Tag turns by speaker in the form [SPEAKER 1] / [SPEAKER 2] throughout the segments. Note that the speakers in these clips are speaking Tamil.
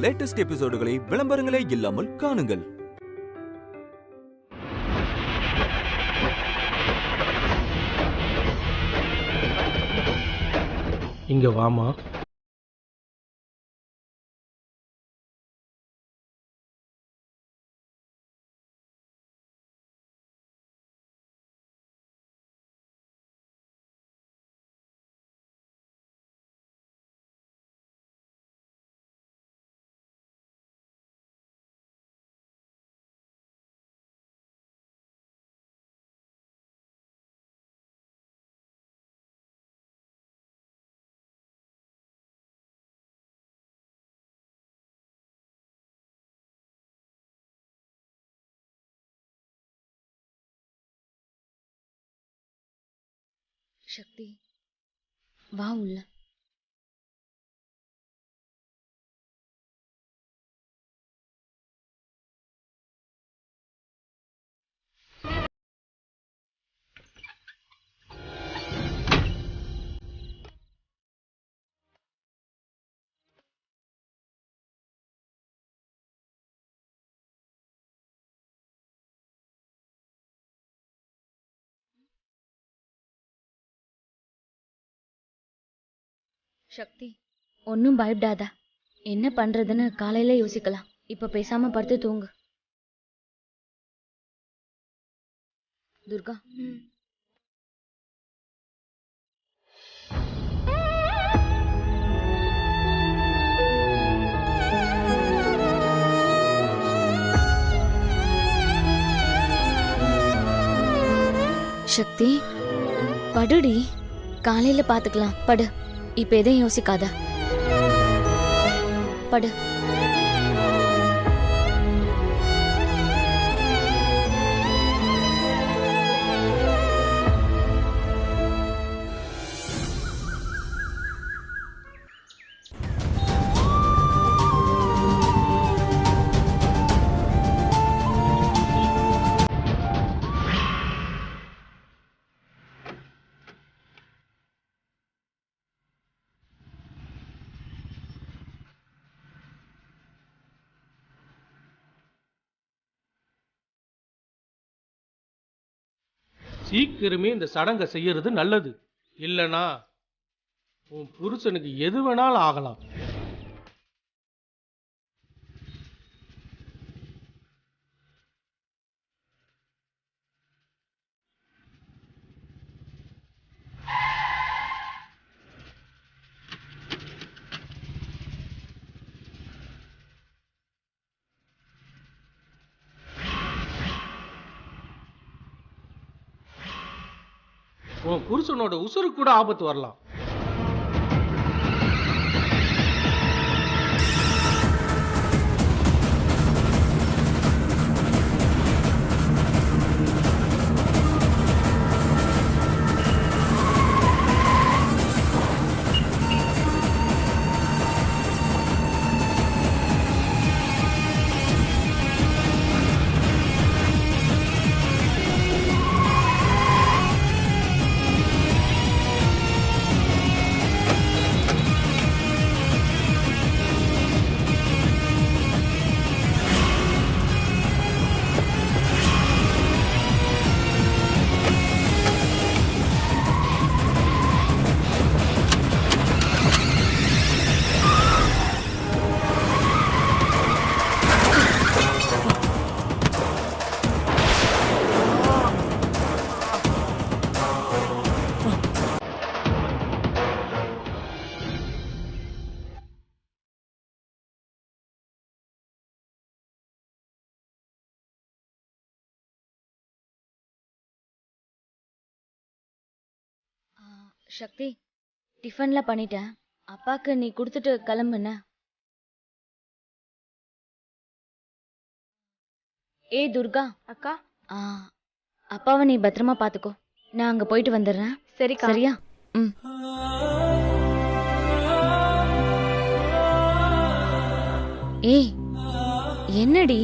[SPEAKER 1] லேட்டஸ்ட் எபிசோடுகளை விளம்பரங்களே இல்லாமல் காணுங்கள்.
[SPEAKER 2] இங்க வாமா.
[SPEAKER 3] சக்தி, வா உள்ள. சக்தி, ஒன்னும் பயப்படாத. என்ன பண்றதுன்னு காலையில யோசிக்கலாம். இப்ப பேசாம படுத்து தூங்கு. துர்கா, சக்தி படுடி, காலையில பாத்துக்கலாம். படு, இப்ப எதையும் யோசிக்காத. படு.
[SPEAKER 2] சீக்கிரமே இந்த சடங்கை செய்யறது நல்லது. இல்லனா உன் புருஷனுக்கு எது வேணாலும் ஆகலாம். உன் புருஷனோட உசுருக்கு கூட ஆபத்து வரலாம்.
[SPEAKER 3] சக்தி, டிஃபன்ல பண்ணிட்டேன். அப்பாக்கு நீ கொடுத்துட்டு கிளம்புன. ஏய் துர்கா
[SPEAKER 4] அக்கா,
[SPEAKER 3] அப்பாவை நீ பத்திரமா பாத்துக்கோ. நான் அங்க போயிட்டு வந்துடுறேன்.
[SPEAKER 4] சரிக்கா.
[SPEAKER 3] சரியா? ம். ஏய், என்னடி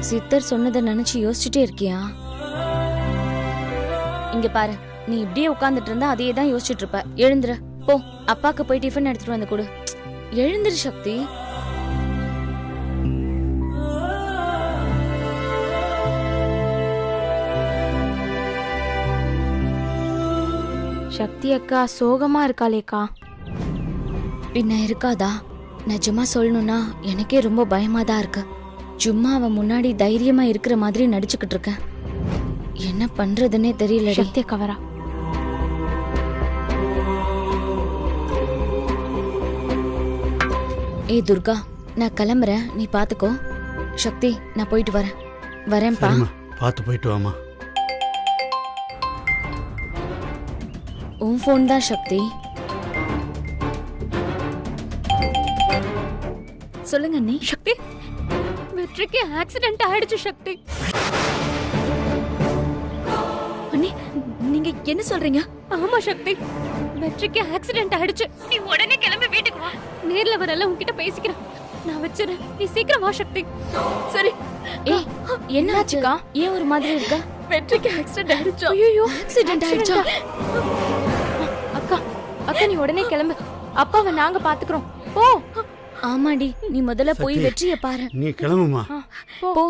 [SPEAKER 3] சித்தர் சொன்னதை நினைச்சு யோசிச்சுட்டே இருக்கியா? இங்க பாரு, நீ இப்படியே உட்கார்ந்துட்டு இருந்தா அதையே தான் யோசிச்சுட்டு இருப்ப. எழுந்துரு, போ. அப்பாக்கு போய் டிஃபன் எடுத்துட்டு வந்து கொடு. எழுந்திரு சக்தி.
[SPEAKER 4] சக்தி அக்கா சோகமா இருக்காளேக்கா.
[SPEAKER 3] பின்ன இருக்காதா? நிஜமா சொல்லணும்னா எனக்கே ரொம்ப பயமா தான் இருக்கு. சும்மா அவன் முன்னாடி தைரியமா இருக்கிற மாதிரி நடிச்சுக்கிட்டு இருக்கேன். என்ன பண்றதுன்னே தெரியல.
[SPEAKER 4] சக்தி அக்கா வரா.
[SPEAKER 3] ஏய் துர்கா, நான் கிளம்புறேன், நீ பாத்துக்கோ. சக்தி, நான் போயிட்டு வரேன்ப்பா.
[SPEAKER 5] பார்த்து போயிட்டு வாமா.
[SPEAKER 3] உன் ஃபோன் தான் சக்தி. சொல்லுங்க அண்ணி.
[SPEAKER 4] சக்தி, வெற்றிக்கு ஆக்சிடென்ட் ஆயிடுச்சு சக்தி.
[SPEAKER 3] அண்ணி, நீங்க என்ன சொல்றீங்க?
[SPEAKER 4] ஆமா சக்தி, வெற்றிக்கு ஆக்சிடென்ட் ஆயிடுச்சு. நீ உடனே கிளம்பி வீட்டுக்கு வா. நேர்ல வரல உன்கிட்ட பேசிக்கிறேன். நான் வச்சிரேன், நீ சீக்கிரம் வா சக்தி.
[SPEAKER 3] சரி. ஏய், என்னாச்சுக்கா? ஏன் ஒரு மாதிரி இருக்க?
[SPEAKER 4] வெற்றிக்கு ஆக்சிடென்ட் ஆயிடுச்சு.
[SPEAKER 3] ஐயோ, ஆக்சிடென்ட் ஆயிடுச்சா?
[SPEAKER 4] அக்கா, அக்கா நீ உடனே கிளம்பு. அப்பாவை நாங்க பாத்துக்கிறோம். போ.
[SPEAKER 3] ஆமாடி, நீ முதல்ல போய்
[SPEAKER 5] சக்தி,
[SPEAKER 3] வெற்றிய பாரு.
[SPEAKER 5] நீ கிளம்புமா.
[SPEAKER 3] போ.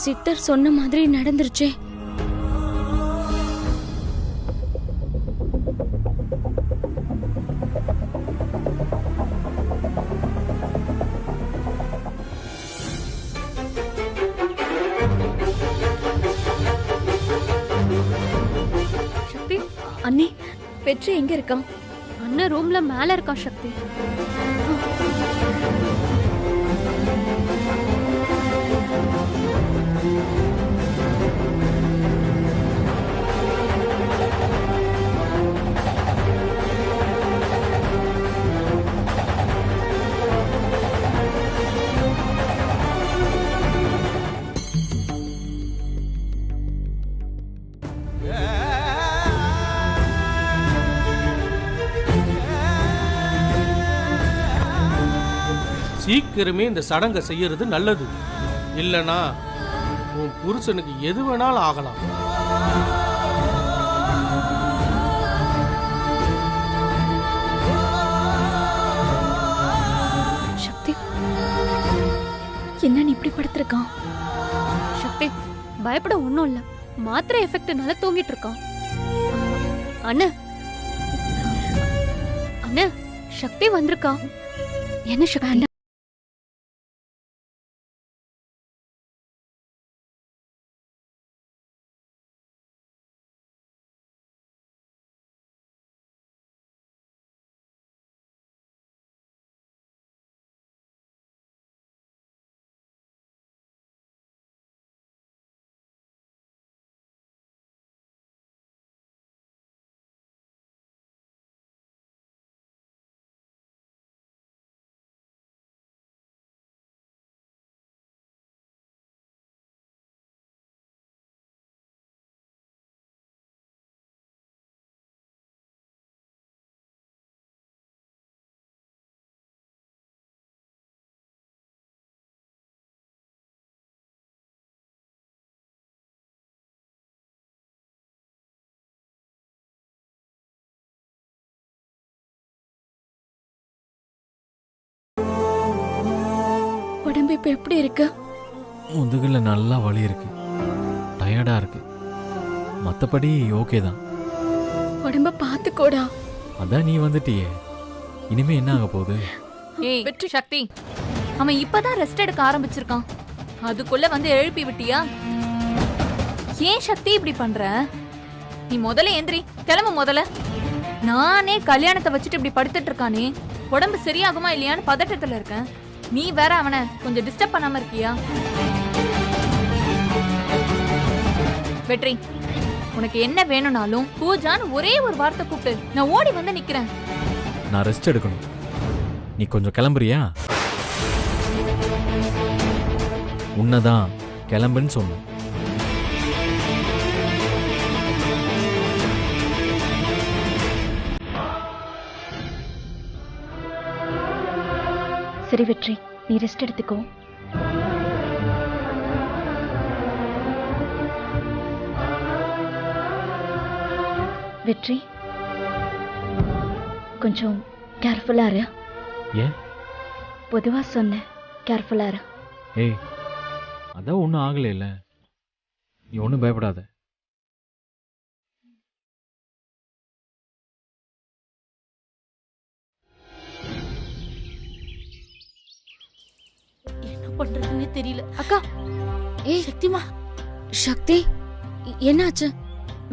[SPEAKER 3] சித்தர் சொன்ன மாதிரி நடந்துருச்சே.
[SPEAKER 4] சக்தி,
[SPEAKER 3] அண்ணி, வெற்றி எங்க இருக்கான்?
[SPEAKER 4] அண்ணன் ரூம்ல மேல இருக்கான் சக்தி.
[SPEAKER 2] சீக்கிரமே இந்த சடங்கை செய்யறது நல்லது. இல்லனா உன் புருஷனுக்கு எது வேணாலும் ஆகலாம்.
[SPEAKER 3] சக்தி, என்ன நீ இப்படி படுத்திருக்கான்?
[SPEAKER 4] சக்தி, பயப்பட ஒண்ணும் இல்ல. மாத்திரை எஃபெக்ட்னால தூங்கிட்டு இருக்கான். அண்ணா, அண்ணா, சக்தி வந்திருக்கா. என்ன சக்தி?
[SPEAKER 3] உடம்பு இப்ப எப்படி இருக்கு?
[SPEAKER 6] முதுகுல நல்லா வலி இருக்கு, டயர்டா இருக்கு. மத்தபடி ஓகே தான்.
[SPEAKER 3] உடம்ப பாத்துக்கோடா.
[SPEAKER 6] அதான் நீ வந்துட்டியே, இனிமே என்ன ஆக போகுது?
[SPEAKER 7] ஏய் சக்தி, அவன் இப்பதான் ரெஸ்ட் எடுக்க ஆரம்பிச்சிருக்கான். அதுக்குள்ள வந்து எழுப்பி விட்டியா? ஏன் சக்தி இப்படி பண்ற? நீ முதல்ல எந்திரி, கிளம்பு முதல்ல. நானே கல்யாணத்தை வச்சுட்டு இப்படி படுத்துட்டு இருக்கானே, உடம்பு சரியாகுமா இல்லையான்னு பதட்டத்துல இருக்கேன். நீ வேற அவனை கொஞ்சம் டிஸ்டர்ப் பண்ணாம இருக்கியா? வெற்றி, உனக்கு என்ன வேணும்னாலும் பூஜான்னு ஒரே ஒரு வார்த்தை கூப்பிட்டு நான் ஓடி வந்து நிக்கிறேன்.
[SPEAKER 6] நான் ரெஸ்ட் எடுக்கணும், நீ கொஞ்சம் கிளம்புறியா? உன்னதான் கிளம்புன்னு சொன்னேன்.
[SPEAKER 3] சரி வெற்றி, நீ ரெஸ்ட் எடுத்துக்கோ. வெற்றி, கொஞ்சம் கேர்ஃபுல்லா இரு.
[SPEAKER 6] ஏன்?
[SPEAKER 3] பொதுவா சொன்னேன், கேர்ஃபுல்லா இரு.
[SPEAKER 6] ஏய், அதான் ஒன்றும் ஆகலை இல்லை, நீ ஒன்றும் பயப்படாத.
[SPEAKER 8] என்ன பண்றதுன்னே தெரியல.
[SPEAKER 3] அக்கா, ஏய்
[SPEAKER 8] சக்திமா,
[SPEAKER 3] சக்தி, என்னாச்சு?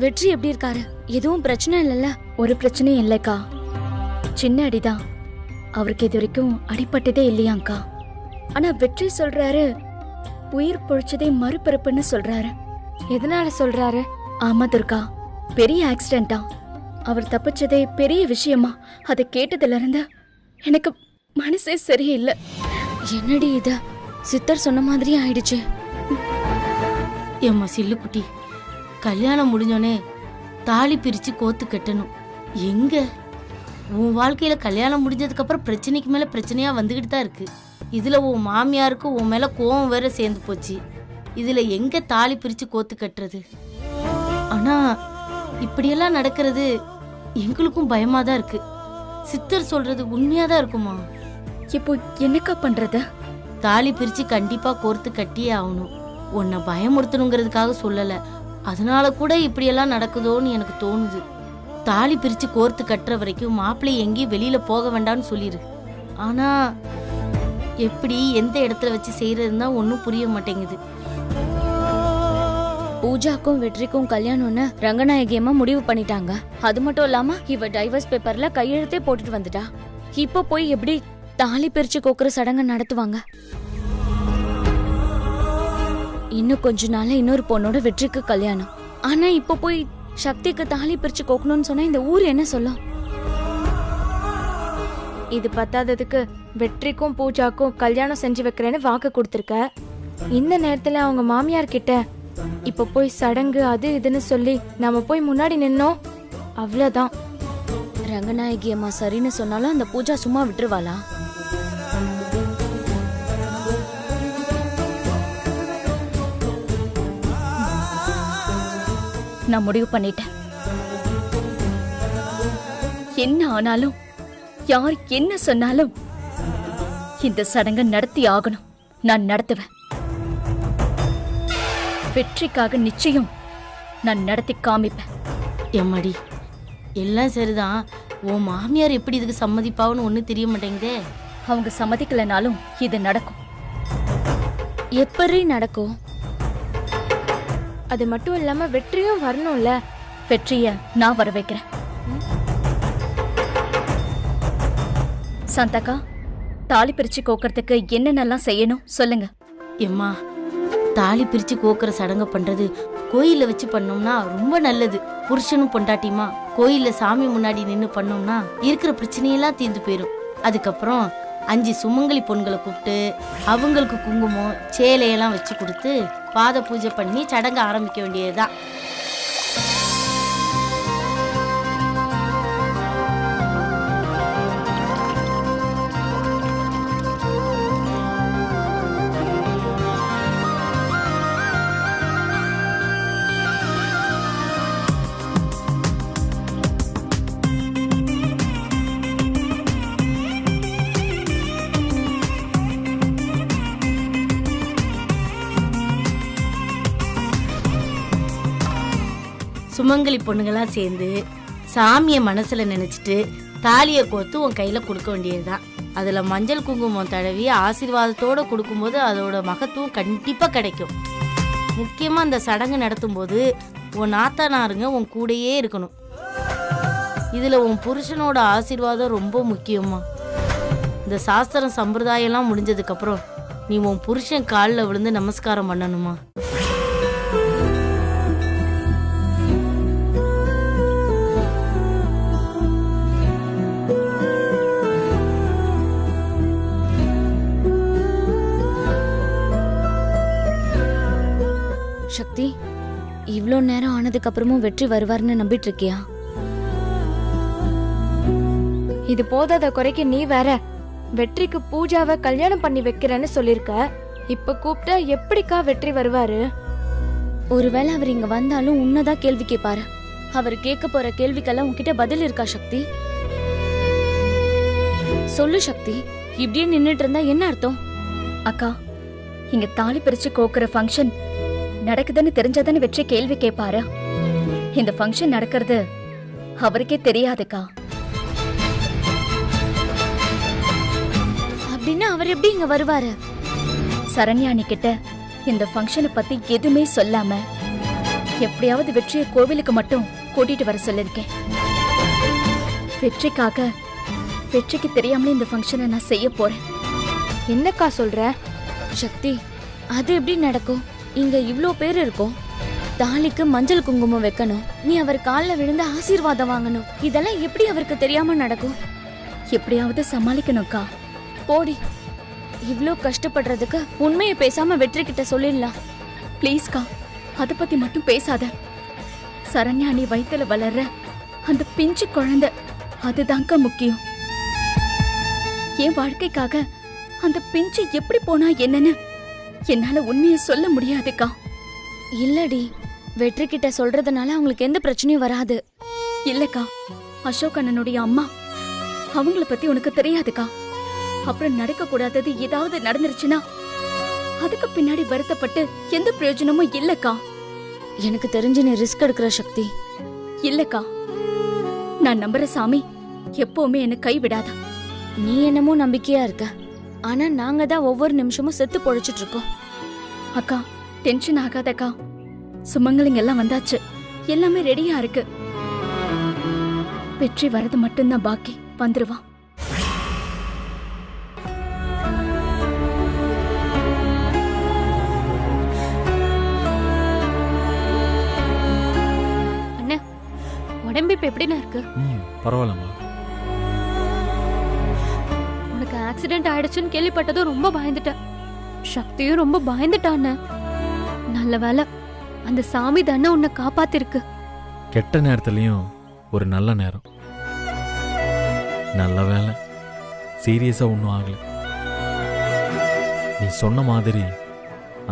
[SPEAKER 3] வெற்றி எப்படி இருக்காரு? எதுவும் பிரச்சனை இல்லைல்ல? ஒரு பிரச்சனையும் இல்லைக்கா, சின்ன அடிதான். அவருக்கு இது வரைக்கும் அடிபட்டதே இல்லையாங்க்கா. ஆனா வெற்றி சொல்றாரு உயிர் பொழிச்சதே மறுபிறப்புன்னு சொல்றாரு. எதனால சொல்றாரு? ஆமா துர்கா, பெரிய ஆக்சிடென்டா. அவர் தப்பிச்சதே பெரிய விஷயமா. அதை கேட்டதுல இருந்து எனக்கு மனசே சரியில்லை. என்னடி இத? சித்தர் சொன்ன மாதிரியே ஆயிடுச்சு.
[SPEAKER 8] ஏம்மா சில்லுக்குட்டி, கல்யாணம் முடிஞ்சோனே தாலி பிரிச்சு கோத்து கட்டணும். எங்க உன் வாழ்க்கையில கல்யாணம் முடிஞ்சதுக்கு அப்புறம் பிரச்சனைக்கு மேல பிரச்சனையா வந்துகிட்டு தான் இருக்கு. இதுல உன் மாமியாருக்கு உன் மேல கோவம் வேற சேர்ந்து போச்சு. இதுல எங்க தாலி பிரிச்சு கோத்து கட்டுறது? ஆனா இப்படியெல்லாம் நடக்கிறது எங்களுக்கும் பயமா தான் இருக்கு. சித்தர் சொல்றது உண்மையாதான் இருக்குமா?
[SPEAKER 3] இப்போ என்னக்கா பண்றது?
[SPEAKER 8] தாலி பிரிச்சு கண்டிப்பா கோர்த்து கட்டியே ஆகணும். உன்னை பயமுறுத்தணுங்கிறதுக்காக சொல்லல, அதனால கூட இப்படியெல்லாம் நடக்குதோன்னு எனக்கு தோணுது. தாலி பிரிச்சு கோர்த்து கட்டுற வரைக்கும் மாப்பிள்ளை எங்கேயும் வெளியில போக வேண்டாம்னு சொல்லிரு. ஆனா எப்படி எந்த இடத்துல வச்சு செய்யறதுன்னா ஒன்னும் புரிய மாட்டேங்குது.
[SPEAKER 3] பூஜாக்கும் வெற்றிக்கும் கல்யாணம்னு ரங்கநாயகியம்மா முடிவு பண்ணிட்டாங்க. அது மட்டும் இல்லாம இவ டைவர்ஸ் பேப்பர்ல கையெழுத்தே போட்டுட்டு வந்துட்டா. இப்ப போய் எப்படி தாலி பிரிச்சு கோக்குற சடங்கு நடத்துவாங்க? இன்னும் கொஞ்ச நாள்ல இன்னொரு பொண்ணோட வெற்றிக்கு கல்யாணம். ஆனா இப்ப போய் சக்திக்கு தாலி பிரிச்சு கோக்கணும்னு சொன்னா இந்த ஊர் என்ன சொல்லும்?
[SPEAKER 9] இது பத்தாததுக்கு வெற்றிக்கும் பூஜாக்கும் கல்யாணம் செஞ்சு வைக்கிறேன்னு வாக்கு கொடுத்துருக்க. இந்த நேரத்துல அவங்க மாமியார் கிட்ட இப்ப போய் சடங்கு அது இதுன்னு சொல்லி நாம போய் முன்னாடி நின்னோம், அவ்வளவுதான்.
[SPEAKER 3] ரங்கநாயகி அம்மா சரின்னு சொன்னாலும் அந்த பூஜா சும்மா விட்டுருவாளா? நான் முடிவு பண்ணிட்டேன். என்ன ஆனாலும் யார் என்ன சொன்னாலும் இந்த சடங்கை நடத்தி ஆகணும். நான் நடத்துவேன். வெற்றிக்காக நிச்சயம் நான் நடத்தி காமிப்பேன்.
[SPEAKER 8] எம்மாடி, எல்லாம் சரிதான். உன் மாமியார் எப்படி இதுக்கு சம்மதிப்பாவுன்னு ஒன்னும் தெரிய மாட்டேங்குதே.
[SPEAKER 3] அவங்க சம்மதிக்கலனாலும் இது நடக்கும். எப்படி நடக்கும்?
[SPEAKER 9] அது மட்டும் இல்லாம வெற்றியும் வரணும்ல.
[SPEAKER 3] வெற்றிய நான் வர வைக்கிறேன். சாந்தக்கா, தாலி பிரிச்சு கோக்கறதுக்கு என்னென்னலாம் செய்யணும் சொல்லுங்க.
[SPEAKER 8] எம்மா, தாலி பிரிச்சு கோக்குற சடங்கு பண்றது கோயில்ல வச்சு பண்ணோம்னா ரொம்ப நல்லது. புருஷனும் பொண்டாட்டியுமா கோயில்ல சாமி முன்னாடி நின்னு பண்ணோம்னா இருக்கிற பிரச்சனையெல்லாம் தீர்ந்து போயிடும். அதுக்கப்புறம் 5 சுமங்கலி பொண்களை கூப்பிட்டு அவங்களுக்கு குங்குமம் சேலையெல்லாம் வச்சு கொடுத்து பாத பூஜை பண்ணி சடங்கு ஆரம்பிக்க வேண்டியதுதான். சுமங்கலி பொண்ணுங்களா சேர்ந்து சாமிய மனசுல நினைச்சிட்டு தாலியை கோர்த்து உன் கையில கொடுக்க வேண்டியதுதான். அதுல மஞ்சள் குங்குமம் தடவி ஆசீர்வாதத்தோட கொடுக்கும்போது அதோட மகத்துவம் கண்டிப்பா கிடைக்கும். முக்கியமா அந்த சடங்கு நடத்தும் போது உன் நாத்தனாருங்க உன் கூடயே இருக்கணும். இதுல உன் புருஷனோட ஆசீர்வாதம் ரொம்ப முக்கியமா. இந்த சாஸ்திரம் சம்பிரதாயம் எல்லாம் முடிஞ்சதுக்கு அப்புறம் நீ உன் புருஷன் காலில் விழுந்து நமஸ்காரம் பண்ணணுமா.
[SPEAKER 3] சக்தி, இவ்ளோ நேரம் ஆனதுக்கு அப்புறமும் வெற்றி வருவார்னு நம்பிட்டு இருக்கியா?
[SPEAKER 9] இது போதாத குறைக்கு நீ வேற வெற்றிக்கு பூஜாவை கல்யாணம் பண்ணி வைக்கிறேன்னு சொல்லிருக்க. இப்ப கூப்பிட்டா எப்படிக்கா வெற்றி வருவாரு?
[SPEAKER 3] ஒருவேளை அவர் இங்க வந்தாலும் உன்னதான் கேள்வி கேட்பாரு. அவர் கேட்க போற கேள்விக்கெல்லாம் உன்கிட்ட பதில் இருக்கா சக்தி? சொல்லு சக்தி, இப்படியே நின்னுட்டு இருந்தா என்ன அர்த்தம்?
[SPEAKER 4] அக்கா, இங்க தாலி பிரிச்சு கோக்குற ஃபங்க்ஷன் நடக்குதுன்னு தெரிஞ்சாதானே வெற்றி கேள்வி கேட்பாரு. இந்த ஃபங்க்ஷன் நடக்கிறது அவருக்கே தெரியாதுக்கா.
[SPEAKER 3] அப்படின்னா அவர் எப்படி இங்க வருவாரு?
[SPEAKER 4] சரண்யா கிட்ட இந்த ஃபங்க்ஷனை பத்தி எதுவுமே சொல்லாம எப்படியாவது வெற்றியை கோவிலுக்கு மட்டும் கூட்டிட்டு வர சொல்லிருக்கேன். வெற்றிக்கு தெரியாமலே இந்த ஃபங்க்ஷனை நான் செய்ய போறேன்.
[SPEAKER 9] என்னக்கா சொல்ற?
[SPEAKER 3] சக்தி, அது எப்படி நடக்கும்? இங்க இவ்ளோ பேர் இருக்கோம். தாலிக்கு மஞ்சள் குங்குமம் வைக்கணும், நீ அவர் கால்ல விழுந்து ஆசீர்வாதம் வாங்கணும். இதெல்லாம் எப்படி அவருக்கு தெரியாம நடக்கும்?
[SPEAKER 4] எப்படியாவது சமாளிக்கணும்க்கா.
[SPEAKER 3] போடி, இவ்ளோ கஷ்டப்படுறதுக்கு உண்மையை பேசாம வெற்றி கிட்ட சொல்லிடலாம்.
[SPEAKER 4] ப்ளீஸ்க்கா, அதை பத்தி மட்டும் பேசாத. சரண்யா நீ வயித்துல வளர்ற அந்த பிஞ்சு குழந்தை, அதுதான்க்கா முக்கியம். என் வாழ்க்கைக்காக அந்த பிஞ்சு எப்படி போனா என்னன்னு என்னால உண்மையை சொல்ல முடியாதுக்கா.
[SPEAKER 3] இல்லடி, வெற்றி கிட்ட சொல்றதுனால அவங்களுக்கு எந்த பிரச்சனையும் வராது.
[SPEAKER 4] இல்லக்கா, அசோக் அண்ணனுடைய அம்மா, அவங்கள பத்தி உனக்கு தெரியாதுக்கா. அப்புறம் நடக்க கூடாதது ஏதாவது நடந்துருச்சுன்னா அதுக்கு பின்னாடி வருத்தப்பட்டு எந்த பிரயோஜனமும் இல்லக்கா.
[SPEAKER 3] எனக்கு தெரிஞ்சு நீ ரிஸ்க் எடுக்கிற சக்தி.
[SPEAKER 4] இல்லக்கா, நான் நம்புற சாமி எப்பவுமே என்ன கைவிடாத.
[SPEAKER 3] நீ என்னமோ நம்பிக்கையா இருக்க, ஆனா நாங்க தான் ஒவ்வொரு நிமிஷமும் செத்து பொழைச்சிட்டு இருக்கோம்.
[SPEAKER 4] அக்கா, டென்ஷன் ஆகாதக்கா. சுமங்கலிங்க எல்லாம் வந்தாச்சு, எல்லாமே ரெடியா இருக்கு. வெற்றி வரது மட்டும்தான் பாக்கி, வந்துருவா.
[SPEAKER 7] அண்ணா, உடம்பு இப்ப எப்படின்னா இருக்கு?
[SPEAKER 6] பரவாயில்லம்மா.
[SPEAKER 7] உனக்கு ஆக்சிடென்ட் ஆயிடுச்சுன்னு கேள்விப்பட்டதும் ரொம்ப பயந்துட்டேன். சக்தியும் ரொம்ப பயந்துட்டான்னு. நல்ல வேலை, அந்த சாமி தானே உன்னை காப்பாத்திருக்கு.
[SPEAKER 6] கெட்ட நேரத்துலயும் ஒரு நல்ல நேரம். நல்ல வேலை, சீரியஸா ஒன்றும் ஆகல. நீ சொன்ன மாதிரி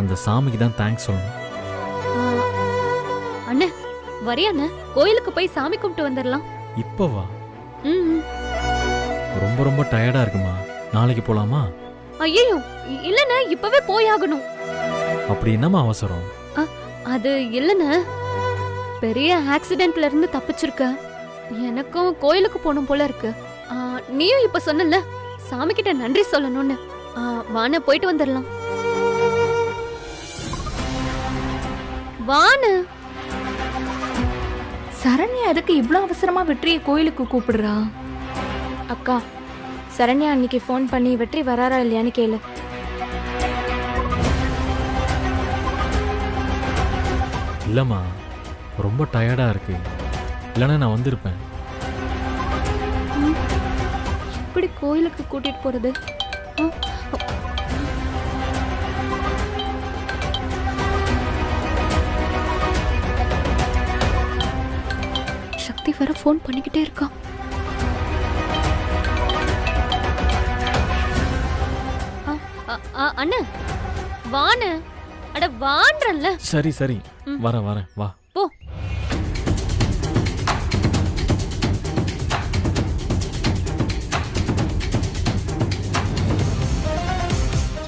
[SPEAKER 6] அந்த சாமிக்கு தான் தேங்க்ஸ் சொல்லணும்.
[SPEAKER 7] அண்ணே, வரியாண்ணே, கோயிலுக்கு போய் சாமி கும்பிட்டு வந்துடலாம்.
[SPEAKER 6] இப்போ வா.
[SPEAKER 7] ம்.
[SPEAKER 6] ரொம்ப ரொம்ப டயர்டா இருக்குமா, நாளைக்கு போலாமா?
[SPEAKER 7] ஐயோ, இல்லண்ணே, இப்பவே போயாகணும்.
[SPEAKER 6] அப்படி என்னமா அவசரம்?
[SPEAKER 7] அது இல்லண்ணே, பெரிய ஆக்சிடென்ட்ல இருந்து தப்பிச்சிருக்க. எனக்கும் கோயிலுக்கு போகணும் போல இருக்கு. நீயும் இப்ப சொன்னல சாமி கிட்ட நன்றி சொல்லணும்னு. வான போயிட்டு வந்துடலாம். வான.
[SPEAKER 4] சரண்யா எதுக்கு இவ்ளோ அவசரமா வெற்றியை கோயிலுக்கு கூப்பிடுறா?
[SPEAKER 9] அக்கா, சரண்யா அன்னைக்கு ஃபோன் பண்ணி வெற்றி வராரா இல்லையான்னு கேளு.
[SPEAKER 6] இல்லம்மா, ரொம்ப டயர்டா இருக்கு, இல்லைன்னா நான் வந்திருப்பேன்.
[SPEAKER 7] எப்படி கோயிலுக்கு கூட்டிட்டு போறது? சக்தி வேற ஃபோன் பண்ணிக்கிட்டே இருக்கா. அண்ணா, வான. அட வான்றல்ல.
[SPEAKER 6] சரி சரி, வரேன் வா.
[SPEAKER 7] போ.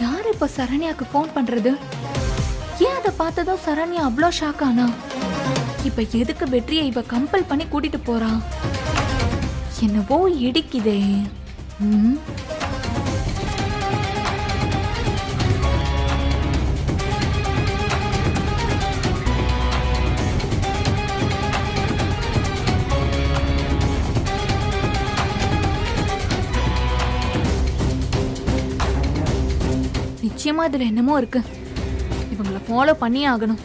[SPEAKER 4] யார் இப்ப சரண்யாக்கு ஃபோன் பண்றது? ஏன் அதை பார்த்ததும் சரண்யா அவ்வளோ ஷாக் ஆனா? இப்ப எதுக்கு வெற்றியை இவ கம்பல் பண்ணி கூட்டிட்டு போறா? என்னவோ இடிக்குதே. நிச்சயமா இதுல என்னமோ இருக்கு. இவங்களை ஃபாலோ பண்ணியே ஆகணும்.